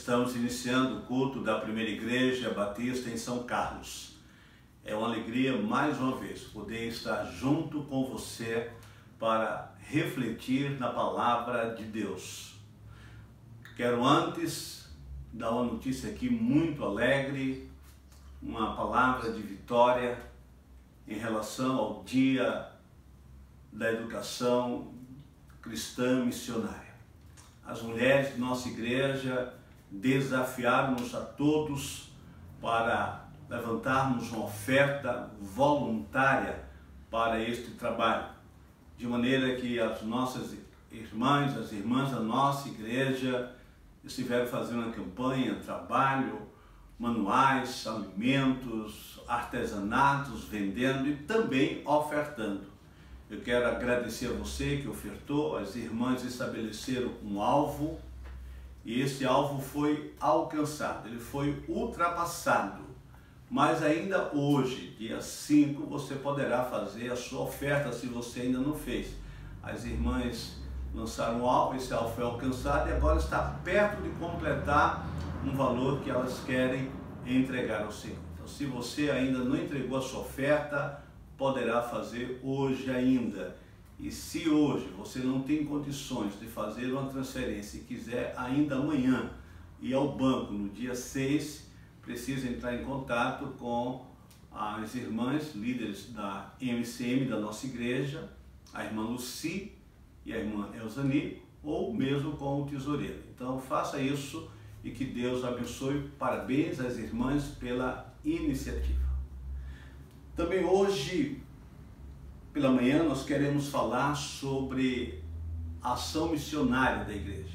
Estamos iniciando o culto da primeira igreja batista em São Carlos. É uma alegria, mais uma vez, poder estar junto com você para refletir na palavra de Deus. Quero antes dar uma notícia aqui muito alegre, uma palavra de vitória em relação ao Dia da Educação Cristã Missionária. As mulheres de nossa igreja desafiaram-nos a todos para levantarmos uma oferta voluntária para este trabalho, de maneira que as nossas irmãs, as irmãs da nossa igreja estiveram fazendo uma campanha, trabalho, manuais, alimentos, artesanatos, vendendo e também ofertando. Eu quero agradecer a você que ofertou. As irmãs estabeleceram um alvo e esse alvo foi alcançado, ele foi ultrapassado. Mas ainda hoje, dia 5, você poderá fazer a sua oferta se você ainda não fez. As irmãs lançaram o alvo, esse alvo foi alcançado e agora está perto de completar um valor que elas querem entregar ao Senhor. Então, se você ainda não entregou a sua oferta, poderá fazer hoje ainda. E se hoje você não tem condições de fazer uma transferência e quiser ainda amanhã ir ao banco no dia 6, precisa entrar em contato com as irmãs líderes da MCM da nossa igreja, a irmã Luci e a irmã Elzani, ou mesmo com o tesoureiro. Então faça isso e que Deus abençoe. Parabéns às irmãs pela iniciativa. Também hoje, pela manhã, nós queremos falar sobre a ação missionária da igreja.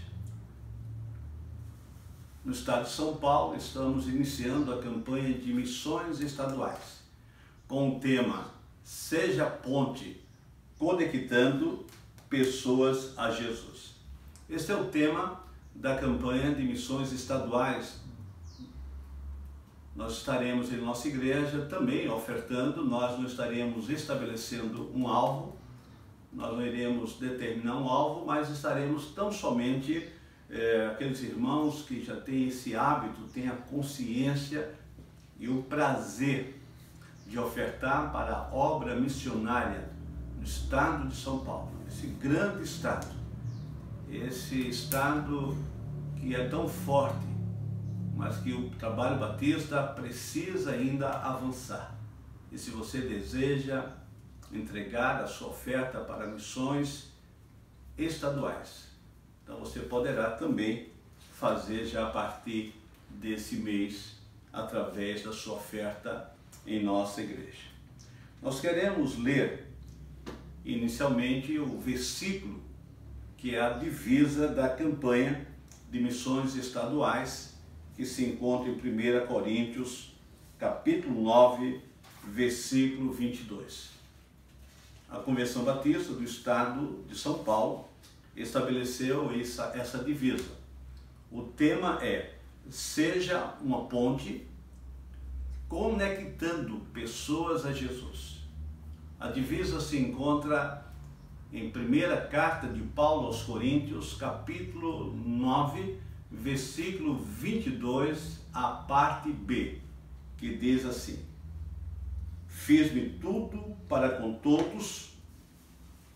No estado de São Paulo, estamos iniciando a campanha de missões estaduais, com o tema Seja Ponte, conectando pessoas a Jesus. Este é o tema da campanha de missões estaduais. Nós estaremos em nossa igreja também ofertando, nós não estaremos estabelecendo um alvo, nós não iremos determinar um alvo, mas estaremos tão somente aqueles irmãos que já têm esse hábito, têm a consciência e o prazer de ofertar para a obra missionária no estado de São Paulo, esse grande estado, esse estado que é tão forte, mas que o trabalho batista precisa ainda avançar. E se você deseja entregar a sua oferta para missões estaduais, então você poderá também fazer já a partir desse mês, através da sua oferta em nossa igreja. Nós queremos ler inicialmente o versículo que é a divisa da campanha de missões estaduais, que se encontra em 1 Coríntios, capítulo 9, versículo 22. A Convenção Batista do Estado de São Paulo estabeleceu essa divisa. O tema é: seja uma ponte conectando pessoas a Jesus. A divisa se encontra em primeira carta de Paulo aos Coríntios, capítulo 9, versículo 22, a parte B, que diz assim: fiz-me tudo para com todos,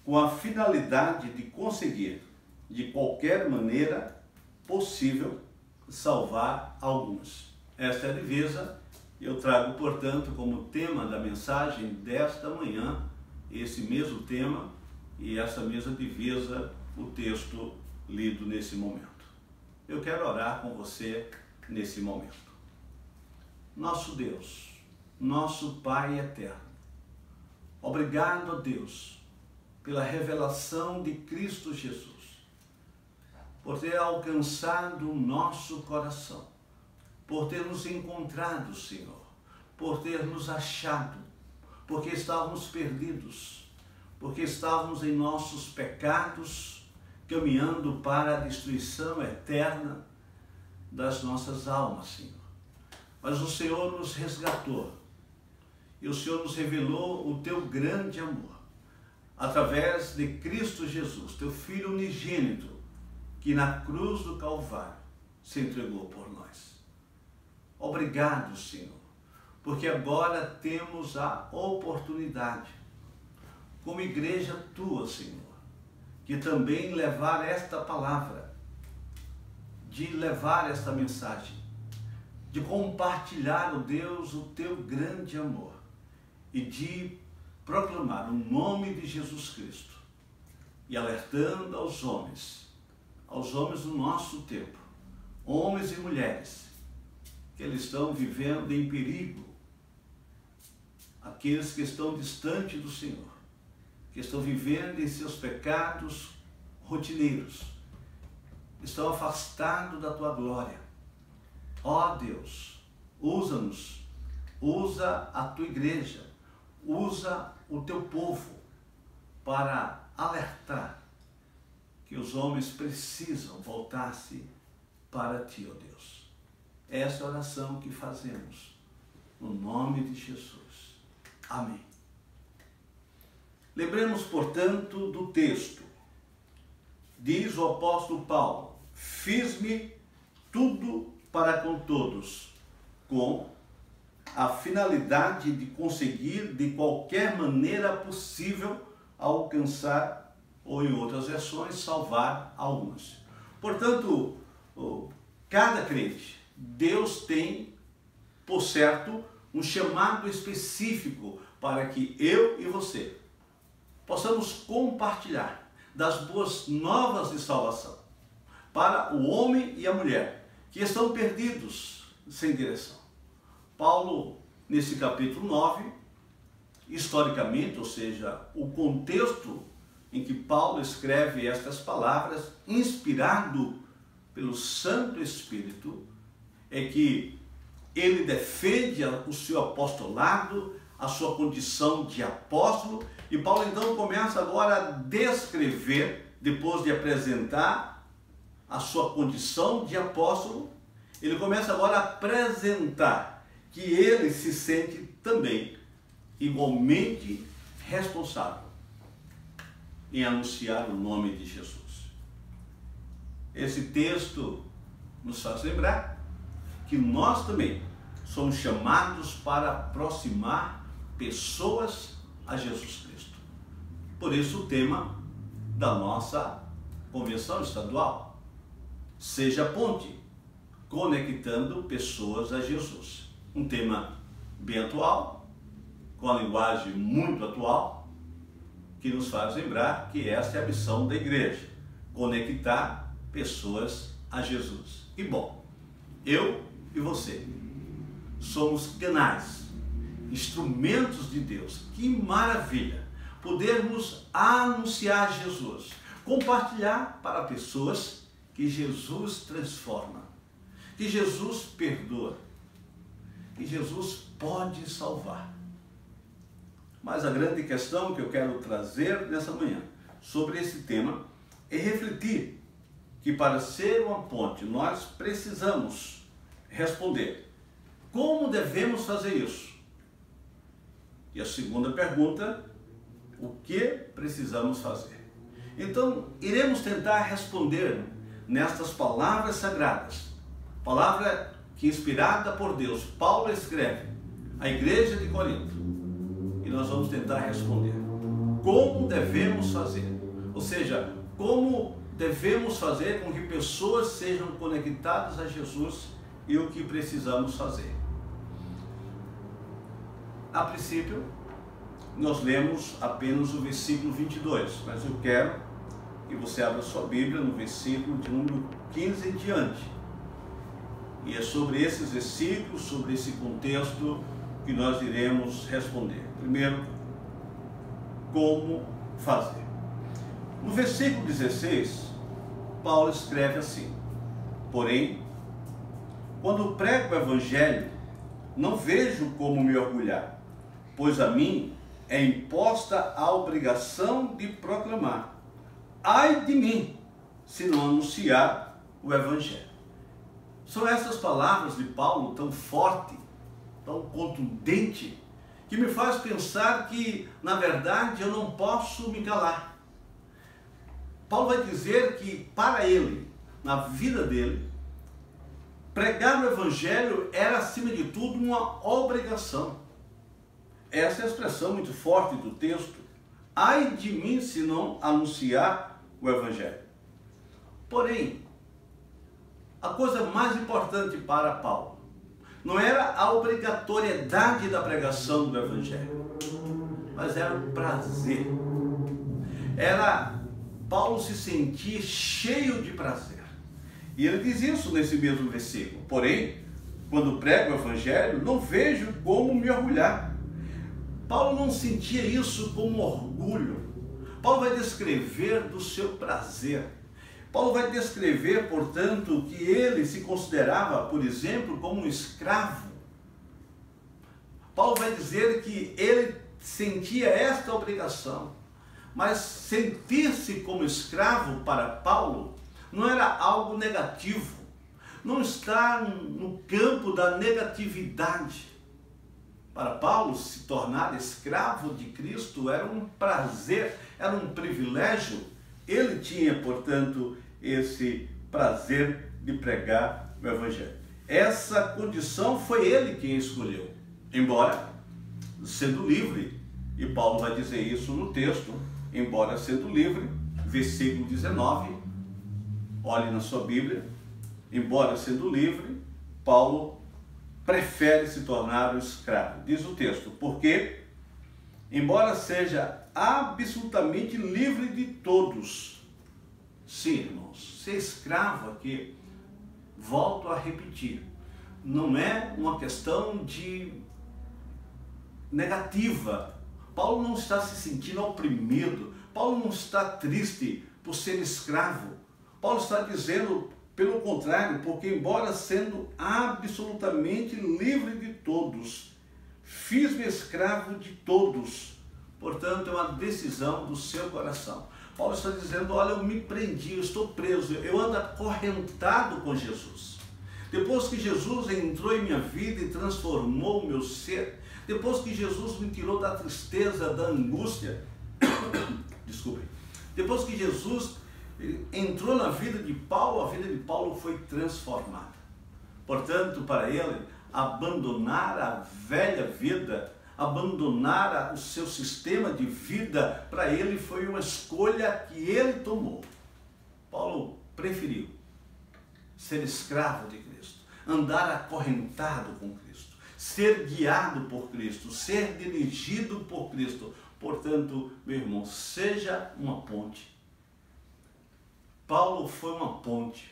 com a finalidade de conseguir, de qualquer maneira possível, salvar alguns. Esta é a divisa. Eu trago, portanto, como tema da mensagem desta manhã, esse mesmo tema e essa mesma divisa, o texto lido nesse momento. Eu quero orar com você nesse momento. Nosso Deus, nosso Pai eterno, obrigado a Deus pela revelação de Cristo Jesus, por ter alcançado o nosso coração, por ter nos encontrado, Senhor, por ter nos achado, porque estávamos perdidos, porque estávamos em nossos pecados, caminhando para a destruição eterna das nossas almas, Senhor. Mas o Senhor nos resgatou e o Senhor nos revelou o teu grande amor através de Cristo Jesus, teu Filho unigênito, que na cruz do Calvário se entregou por nós. Obrigado, Senhor, porque agora temos a oportunidade, como igreja tua, Senhor, de também levar esta palavra, de levar esta mensagem, de compartilhar, ó Deus, o teu grande amor e de proclamar o nome de Jesus Cristo e alertando aos homens do nosso tempo, homens e mulheres, que eles estão vivendo em perigo, aqueles que estão distantes do Senhor, que estão vivendo em seus pecados rotineiros, estão afastados da tua glória. Ó Deus, usa-nos, usa a tua igreja, usa o teu povo para alertar que os homens precisam voltar-se para ti, ó Deus. Essa é a oração que fazemos, no nome de Jesus. Amém. Lembremos, portanto, do texto. Diz o apóstolo Paulo: fiz-me tudo para com todos, com a finalidade de conseguir de qualquer maneira possível alcançar, ou em outras versões, salvar alguns. Portanto, cada crente, Deus tem, por certo, um chamado específico para que eu e você possamos compartilhar das boas novas de salvação para o homem e a mulher que estão perdidos sem direção. Paulo, nesse capítulo 9, historicamente, ou seja, o contexto em que Paulo escreve estas palavras, inspirado pelo Santo Espírito, é que ele defende o seu apostolado, a sua condição de apóstolo, e Paulo então começa agora a descrever, depois de apresentar a sua condição de apóstolo, ele começa agora a apresentar que ele se sente também igualmente responsável em anunciar o nome de Jesus. Esse texto nos faz lembrar que nós também somos chamados para aproximar pessoas a Jesus Cristo. Por isso o tema da nossa convenção estadual: seja ponte, conectando pessoas a Jesus. Um tema bem atual, com a linguagem muito atual, que nos faz lembrar que esta é a missão da igreja: conectar pessoas a Jesus. E bom, eu e você somos canais, instrumentos de Deus. Que maravilha podermos anunciar Jesus, compartilhar para pessoas que Jesus transforma, que Jesus perdoa, que Jesus pode salvar. Mas a grande questão que eu quero trazer nessa manhã sobre esse tema é refletir que para ser uma ponte nós precisamos responder como devemos fazer isso. E a segunda pergunta: o que precisamos fazer? Então, iremos tentar responder nestas palavras sagradas, palavra que, inspirada por Deus, Paulo escreve à igreja de Corinto, e nós vamos tentar responder como devemos fazer, ou seja, como devemos fazer com que pessoas sejam conectadas a Jesus e o que precisamos fazer. A princípio, nós lemos apenas o versículo 22, mas eu quero que você abra sua Bíblia no versículo de número 15 em diante. E é sobre esses versículos, sobre esse contexto, que nós iremos responder. Primeiro, como fazer? No versículo 16, Paulo escreve assim: porém, quando prego o Evangelho, não vejo como me orgulhar, pois a mim é imposta a obrigação de proclamar. Ai de mim, se não anunciar o Evangelho. São essas palavras de Paulo tão forte, tão contundente, que me faz pensar que, na verdade, eu não posso me calar. Paulo vai dizer que, para ele, na vida dele, Pregar o Evangelho era, acima de tudo, uma obrigação. Essa é a expressão muito forte do texto. Ai de mim se não anunciar o Evangelho. Porém, a coisa mais importante para Paulo não era a obrigatoriedade da pregação do Evangelho, mas era o prazer. Era Paulo se sentir cheio de prazer. E ele diz isso nesse mesmo versículo. Porém, quando prego o Evangelho, não vejo como me orgulhar. Paulo não sentia isso como orgulho. Paulo vai descrever do seu prazer. Paulo vai descrever, portanto, que ele se considerava, por exemplo, como um escravo. Paulo vai dizer que ele sentia esta obrigação. Mas sentir-se como escravo para Paulo não era algo negativo. Não está no campo da negatividade. Para Paulo, se tornar escravo de Cristo era um prazer, era um privilégio. Ele tinha, portanto, esse prazer de pregar o Evangelho. Essa condição foi ele quem escolheu, embora sendo livre. E Paulo vai dizer isso no texto, embora sendo livre, versículo 19, olhe na sua Bíblia, embora sendo livre, Paulo prefere se tornar um escravo. Diz o texto, porque, embora seja absolutamente livre de todos, sim, irmãos, ser escravo aqui, volto a repetir, não é uma questão de negativa. Paulo não está se sentindo oprimido, Paulo não está triste por ser escravo. Paulo está dizendo, pelo contrário, porque embora sendo absolutamente livre de todos, fiz-me escravo de todos. Portanto, é uma decisão do seu coração. Paulo está dizendo, olha, eu me prendi, eu estou preso, eu ando acorrentado com Jesus. Depois que Jesus entrou em minha vida e transformou o meu ser, depois que Jesus me tirou da tristeza, da angústia, desculpem, depois que Jesus entrou na vida de Paulo, a vida de Paulo foi transformada. Portanto, para ele, abandonar a velha vida, abandonar o seu sistema de vida, para ele foi uma escolha que ele tomou. Paulo preferiu ser escravo de Cristo, andar acorrentado com Cristo, ser guiado por Cristo, ser dirigido por Cristo. Portanto, meu irmão, seja uma ponte. Paulo foi uma ponte.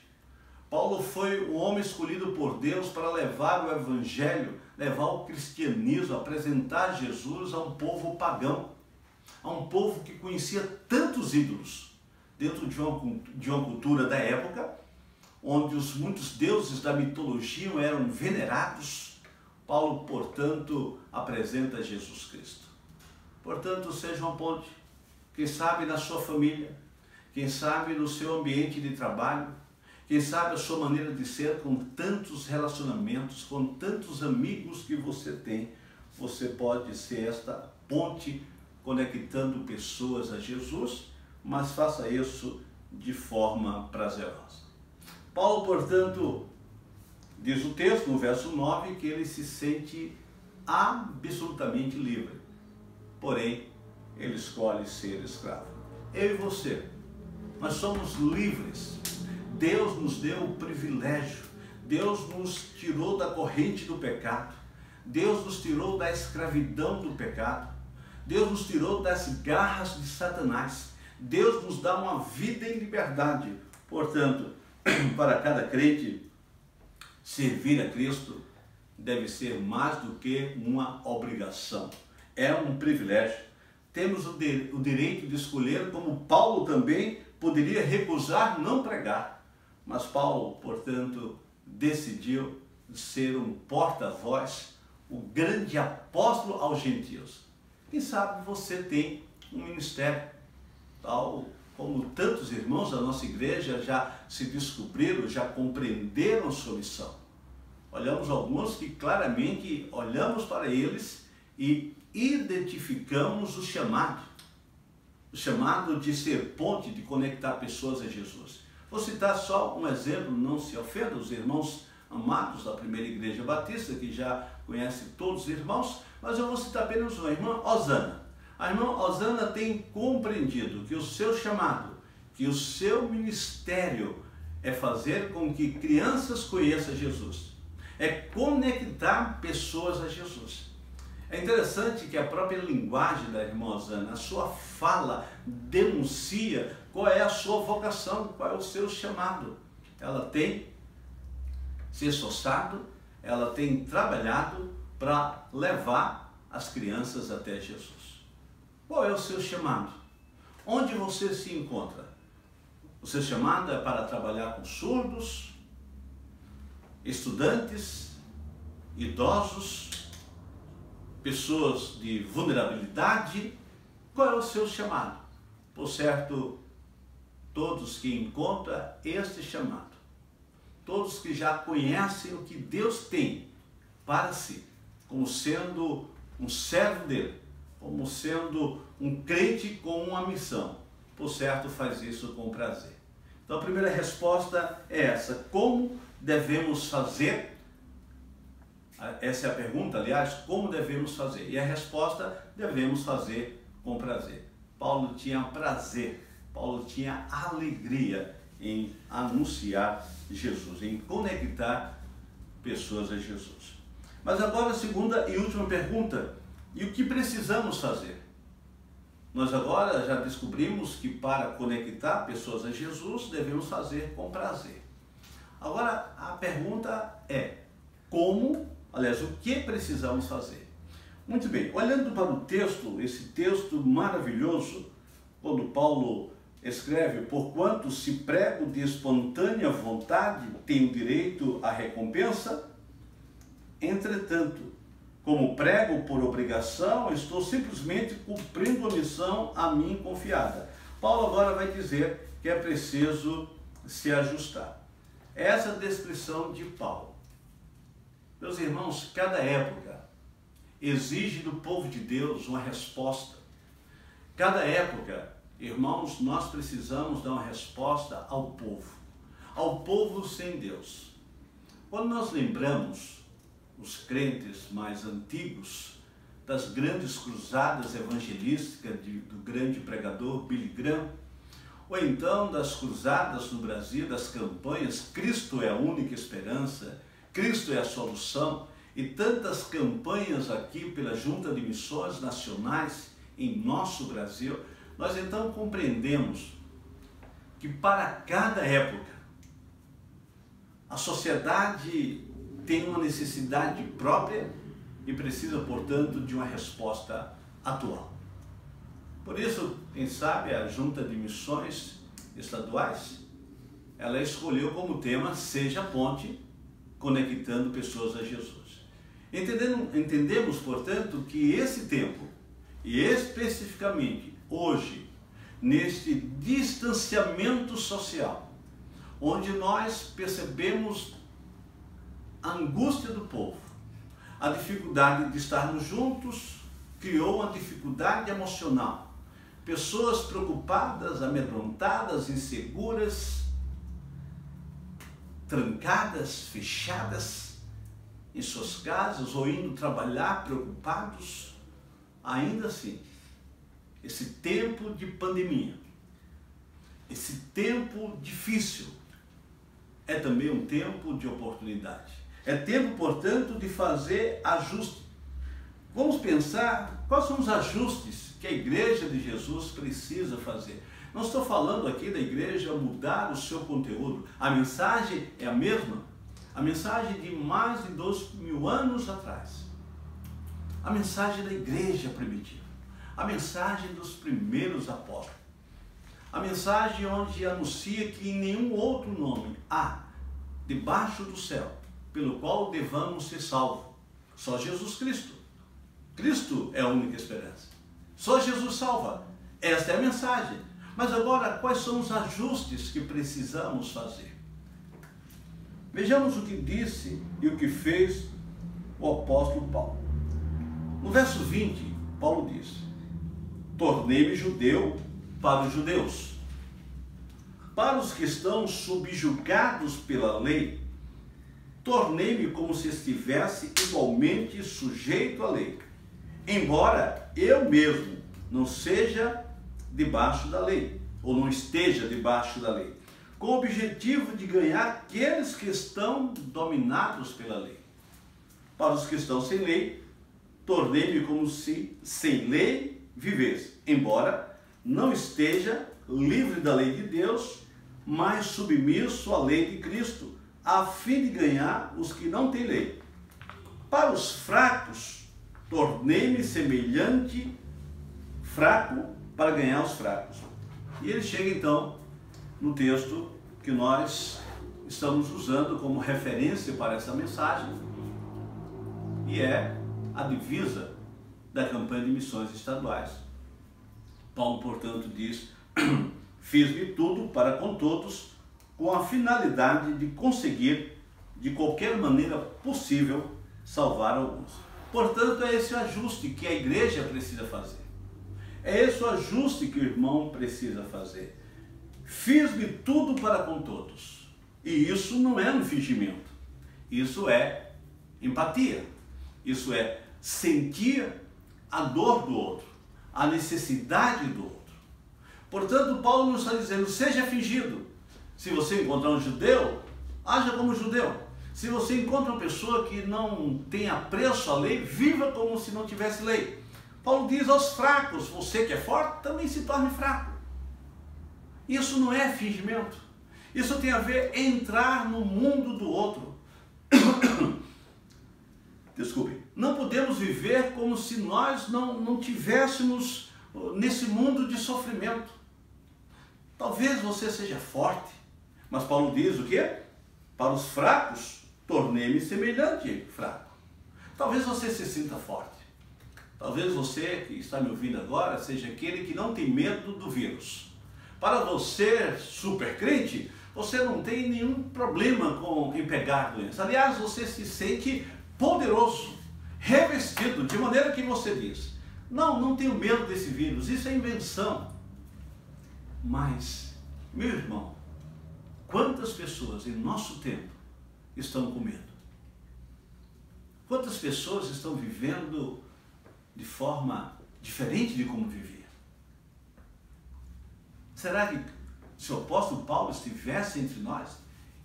Paulo foi um homem escolhido por Deus para levar o Evangelho, levar o cristianismo, apresentar Jesus a um povo pagão, a um povo que conhecia tantos ídolos, dentro de uma cultura da época, onde muitos deuses da mitologia eram venerados. Paulo, portanto, apresenta Jesus Cristo. Portanto, seja uma ponte. Quem sabe na sua família, quem sabe no seu ambiente de trabalho, quem sabe a sua maneira de ser, com tantos relacionamentos, com tantos amigos que você tem, você pode ser esta ponte conectando pessoas a Jesus, mas faça isso de forma prazerosa. Paulo, portanto, diz o texto no verso 9 que ele se sente absolutamente livre, porém ele escolhe ser escravo. Eu e você, nós somos livres. Deus nos deu o privilégio, Deus nos tirou da corrente do pecado, Deus nos tirou da escravidão do pecado, Deus nos tirou das garras de Satanás, Deus nos dá uma vida em liberdade. Portanto, para cada crente, servir a Cristo deve ser mais do que uma obrigação, é um privilégio. Temos o direito de escolher, como Paulo também poderia recusar não pregar. Mas Paulo, portanto, decidiu ser um porta-voz, o grande apóstolo aos gentios. Quem sabe você tem um ministério, tal como tantos irmãos da nossa igreja já se descobriram, já compreenderam sua missão. Olhamos alguns que claramente olhamos para eles e identificamos o chamado de ser ponte, de conectar pessoas a Jesus. Vou citar só um exemplo, não se ofenda, os irmãos amados da primeira igreja batista, que já conhece todos os irmãos, mas eu vou citar apenas uma, a irmã Osana. A irmã Osana tem compreendido que o seu chamado, que o seu ministério é fazer com que crianças conheçam Jesus, é conectar pessoas a Jesus. É interessante que a própria linguagem da irmã Osana, a sua fala, denuncia qual é a sua vocação, qual é o seu chamado. Ela tem se esforçado, ela tem trabalhado para levar as crianças até Jesus. Qual é o seu chamado? Onde você se encontra? O seu chamado é para trabalhar com surdos, estudantes, idosos, pessoas de vulnerabilidade? Qual é o seu chamado? Por certo, todos que encontram este chamado, todos que já conhecem o que Deus tem para si, como sendo um servo dele, como sendo um crente com uma missão, por certo faz isso com prazer. Então a primeira resposta é essa: como devemos fazer? Essa é a pergunta, aliás, como devemos fazer? E a resposta: devemos fazer com prazer. Paulo tinha prazer, Paulo tinha alegria em anunciar Jesus, em conectar pessoas a Jesus. Mas agora a segunda e última pergunta: e o que precisamos fazer? Nós agora já descobrimos que para conectar pessoas a Jesus devemos fazer com prazer. Agora a pergunta é: como? Aliás, o que precisamos fazer? Muito bem, olhando para o texto, esse texto maravilhoso, quando Paulo escreve: porquanto se prego de espontânea vontade, tenho direito à recompensa. Entretanto, como prego por obrigação, estou simplesmente cumprindo a missão a mim confiada. Paulo agora vai dizer que é preciso se ajustar. Essa é a descrição de Paulo. Meus irmãos, cada época exige do povo de Deus uma resposta. Cada época, irmãos, nós precisamos dar uma resposta ao povo sem Deus. Quando nós lembramos os crentes mais antigos das grandes cruzadas evangelísticas do grande pregador Billy Graham, ou então das cruzadas no Brasil, das campanhas Cristo é a única esperança, Cristo é a solução, e tantas campanhas aqui pela Junta de Missões Nacionais em nosso Brasil, nós então compreendemos que para cada época a sociedade tem uma necessidade própria e precisa, portanto, de uma resposta atual. Por isso, quem sabe, a Junta de Missões Estaduais, ela escolheu como tema Seja a Ponte, conectando pessoas a Jesus. Entendemos, portanto, que esse tempo, e especificamente hoje, neste distanciamento social, onde nós percebemos a angústia do povo, a dificuldade de estarmos juntos, criou uma dificuldade emocional. Pessoas preocupadas, amedrontadas, inseguras, trancadas, fechadas em suas casas ou indo trabalhar preocupados. Ainda assim, esse tempo de pandemia, esse tempo difícil, é também um tempo de oportunidade. É tempo, portanto, de fazer ajuste. Vamos pensar quais são os ajustes que a Igreja de Jesus precisa fazer. Não estou falando aqui da igreja mudar o seu conteúdo. A mensagem é a mesma. A mensagem de mais de 2.000 anos atrás. A mensagem da igreja primitiva. A mensagem dos primeiros apóstolos. A mensagem onde anuncia que em nenhum outro nome há, debaixo do céu, pelo qual devamos ser salvos. Só Jesus Cristo. Cristo é a única esperança. Só Jesus salva. Esta é a mensagem. Mas agora, quais são os ajustes que precisamos fazer? Vejamos o que disse e o que fez o apóstolo Paulo. No verso 20, Paulo diz: tornei-me judeu para os judeus, para os que estão subjugados pela lei, tornei-me como se estivesse igualmente sujeito à lei, embora eu mesmo não seja debaixo da lei, ou não esteja debaixo da lei, com o objetivo de ganhar aqueles que estão dominados pela lei. Para os que estão sem lei, tornei-me como se sem lei vivesse, embora não esteja livre da lei de Deus, mas submisso à lei de Cristo, a fim de ganhar os que não têm lei. Para os fracos, tornei-me semelhante fraco para ganhar os fracos. E ele chega então no texto que nós estamos usando como referência para essa mensagem, e é a divisa da campanha de missões estaduais. Paulo, portanto, diz: fiz-me tudo para com todos, com a finalidade de conseguir, de qualquer maneira possível, salvar alguns. Portanto, é esse o ajuste que a igreja precisa fazer. É esse o ajuste que o irmão precisa fazer. Fiz-me tudo para com todos. E isso não é um fingimento. Isso é empatia. Isso é sentir a dor do outro, a necessidade do outro. Portanto, Paulo não está dizendo, seja fingido. Se você encontrar um judeu, haja como judeu. Se você encontra uma pessoa que não tem apreço à lei, viva como se não tivesse lei. Paulo diz aos fracos, você que é forte, também se torne fraco. Isso não é fingimento. Isso tem a ver em entrar no mundo do outro. Desculpe. Não podemos viver como se nós não tivéssemos nesse mundo de sofrimento. Talvez você seja forte, mas Paulo diz o quê? Para os fracos, tornei-me semelhante fraco. Talvez você se sinta forte. Talvez você que está me ouvindo agora seja aquele que não tem medo do vírus. Para você, super crente, você não tem nenhum problema em pegar a doença. Aliás, você se sente poderoso, revestido, de maneira que você diz, não tenho medo desse vírus, isso é invenção. Mas, meu irmão, quantas pessoas em nosso tempo estão com medo? Quantas pessoas estão vivendo de forma diferente de como vivia? Será que se o apóstolo Paulo estivesse entre nós,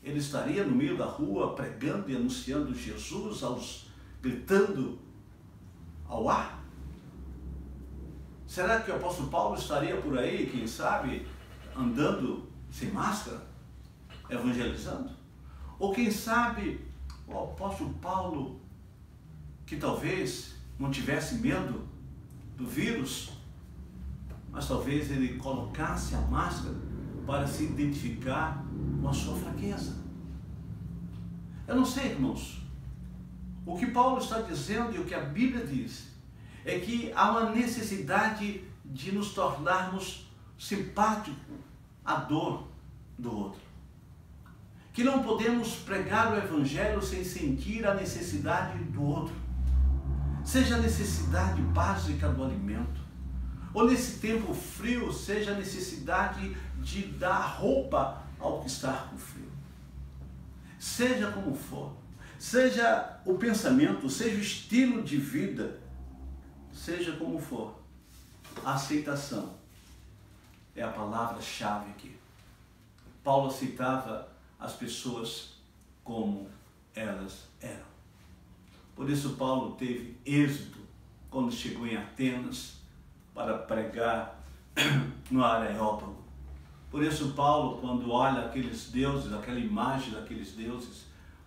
ele estaria no meio da rua pregando e anunciando Jesus, gritando ao ar? Será que o apóstolo Paulo estaria por aí, quem sabe, andando sem máscara, evangelizando? Ou quem sabe o apóstolo Paulo, que talvez não tivesse medo do vírus, mas talvez ele colocasse a máscara para se identificar com a sua fraqueza. Eu não sei, irmãos. O que Paulo está dizendo e o que a Bíblia diz é que há uma necessidade de nos tornarmos simpáticos à dor do outro. Que não podemos pregar o Evangelho sem sentir a necessidade do outro. Seja a necessidade básica do alimento, ou nesse tempo frio, seja a necessidade de dar roupa ao que está com frio. Seja como for, seja o pensamento, seja o estilo de vida, seja como for, a aceitação é a palavra-chave aqui. Paulo aceitava as pessoas como elas eram. Por isso Paulo teve êxito quando chegou em Atenas para pregar no Areópago. Por isso Paulo, quando olha aqueles deuses, aquela imagem daqueles deuses,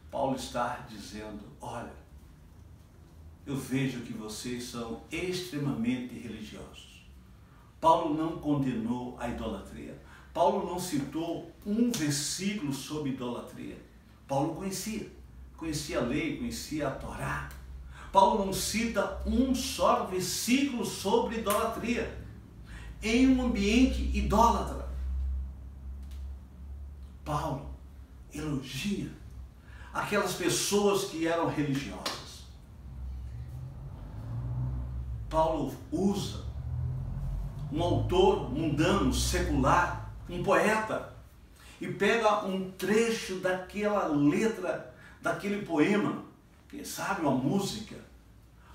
Paulo está dizendo, olha, eu vejo que vocês são extremamente religiosos. Paulo não condenou a idolatria. Paulo não citou um versículo sobre idolatria. Paulo conhecia a lei, conhecia a Torá. Paulo não cita um só versículo sobre idolatria em um ambiente idólatra. Paulo elogia aquelas pessoas que eram religiosas. Paulo usa um autor mundano, secular, um poeta, e pega um trecho daquela letra daquele poema, quem sabe uma música.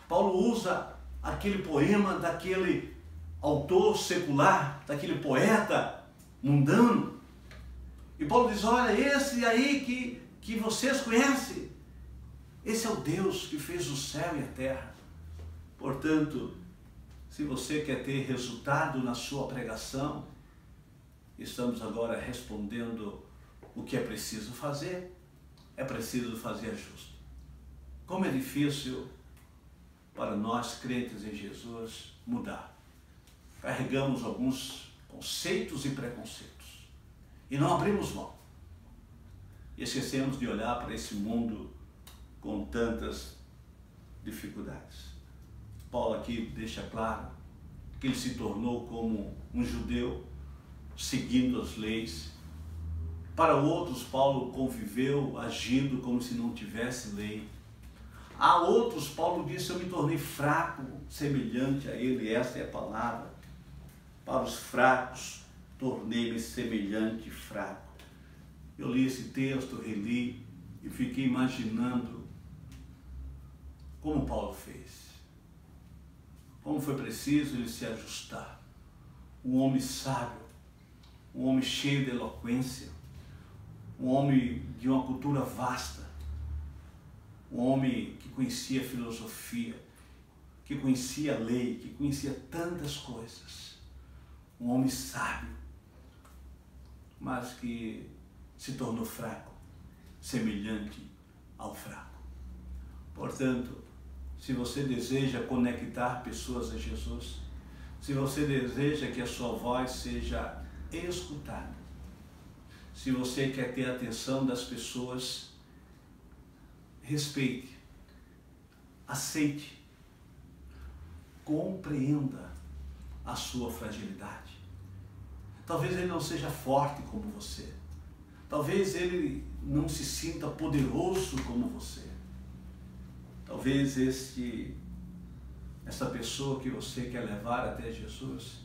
Paulo usa aquele poema daquele autor secular, daquele poeta mundano. E Paulo diz, olha, esse aí que vocês conhecem, esse é o Deus que fez o céu e a terra. Portanto, se você quer ter resultado na sua pregação, estamos agora respondendo o que é preciso fazer. É preciso fazer ajuste. Como é difícil para nós, crentes em Jesus, mudar. Carregamos alguns conceitos e preconceitos e não abrimos mão. E esquecemos de olhar para esse mundo com tantas dificuldades. Paulo aqui deixa claro que ele se tornou como um judeu, seguindo as leis. Para outros, Paulo conviveu agindo como se não tivesse lei. A outros, Paulo disse, eu me tornei fraco, semelhante a ele, esta é a palavra. Para os fracos, tornei-me semelhante e fraco. Eu li esse texto, reli e fiquei imaginando como Paulo fez. Como foi preciso ele se ajustar. Um homem sábio, um homem cheio de eloquência, um homem de uma cultura vasta, um homem que conhecia filosofia, que conhecia a lei, que conhecia tantas coisas. Um homem sábio, mas que se tornou fraco, semelhante ao fraco. Portanto, se você deseja conectar pessoas a Jesus, se você deseja que a sua voz seja escutada, se você quer ter a atenção das pessoas, respeite, aceite, compreenda a sua fragilidade. Talvez ele não seja forte como você. Talvez ele não se sinta poderoso como você. Talvez essa pessoa que você quer levar até Jesus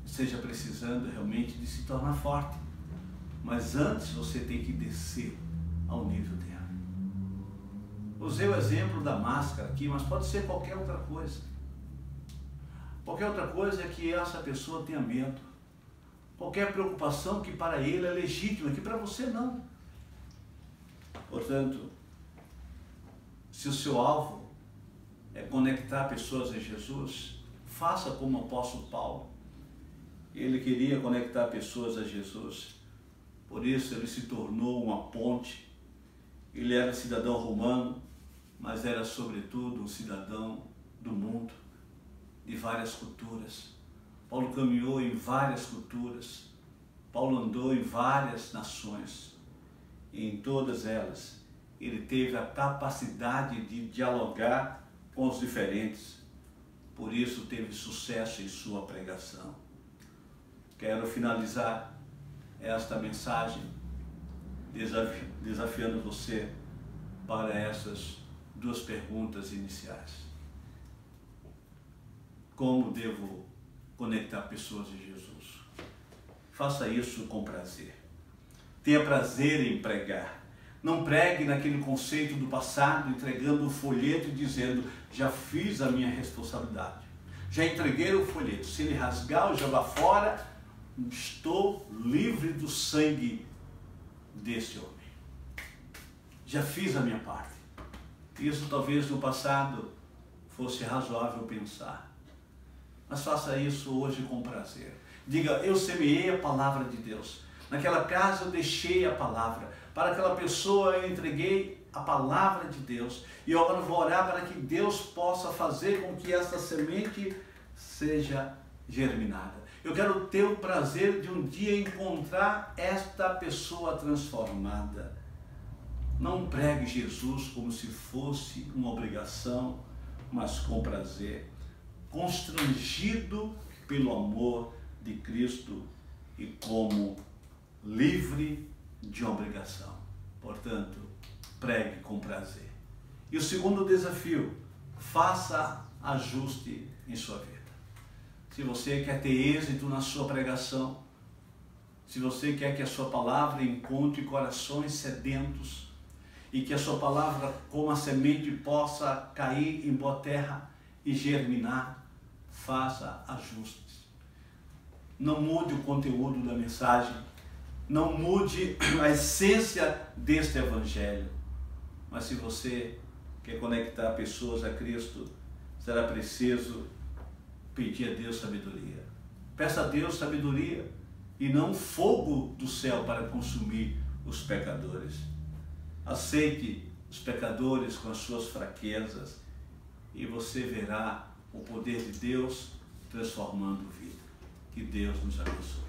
esteja precisando realmente de se tornar forte. Mas antes você tem que descer ao nível dela. Usei o exemplo da máscara aqui, mas pode ser qualquer outra coisa. Qualquer outra coisa é que essa pessoa tenha medo. Qualquer preocupação que para ele é legítima, que para você não. Portanto, se o seu alvo é conectar pessoas a Jesus, faça como o apóstolo Paulo. Ele queria conectar pessoas a Jesus, por isso ele se tornou uma ponte. Ele era cidadão romano, mas era sobretudo um cidadão do mundo, de várias culturas. Paulo caminhou em várias culturas, Paulo andou em várias nações, e em todas elas ele teve a capacidade de dialogar com os diferentes, por isso teve sucesso em sua pregação. Quero finalizar esta mensagem desafiando você para essas duas perguntas iniciais. Como devo conectar pessoas a Jesus? Faça isso com prazer. Tenha prazer em pregar. Não pregue naquele conceito do passado, entregando o folheto e dizendo, já fiz a minha responsabilidade. Já entreguei o folheto. Se ele rasgar ou jogar fora, estou livre do sangue deste homem. Já fiz a minha parte. Isso talvez no passado fosse razoável pensar. Mas faça isso hoje com prazer. Diga, eu semeei a palavra de Deus. Naquela casa eu deixei a palavra. Para aquela pessoa eu entreguei a palavra de Deus. E eu agora vou orar para que Deus possa fazer com que essa semente seja germinada. Eu quero ter o prazer de um dia encontrar esta pessoa transformada. Não pregue Jesus como se fosse uma obrigação, mas com prazer, constrangido pelo amor de Cristo e como livre de obrigação. Portanto, pregue com prazer. E o segundo desafio, faça ajuste em sua vida. Se você quer ter êxito na sua pregação, se você quer que a sua palavra encontre corações sedentos e que a sua palavra, como a semente, possa cair em boa terra e germinar, faça ajustes. Não mude o conteúdo da mensagem, não mude a essência deste evangelho, mas se você quer conectar pessoas a Cristo, será preciso pedir a Deus sabedoria. Peça a Deus sabedoria e não fogo do céu para consumir os pecadores. Aceite os pecadores com as suas fraquezas e você verá o poder de Deus transformando vida. Que Deus nos abençoe.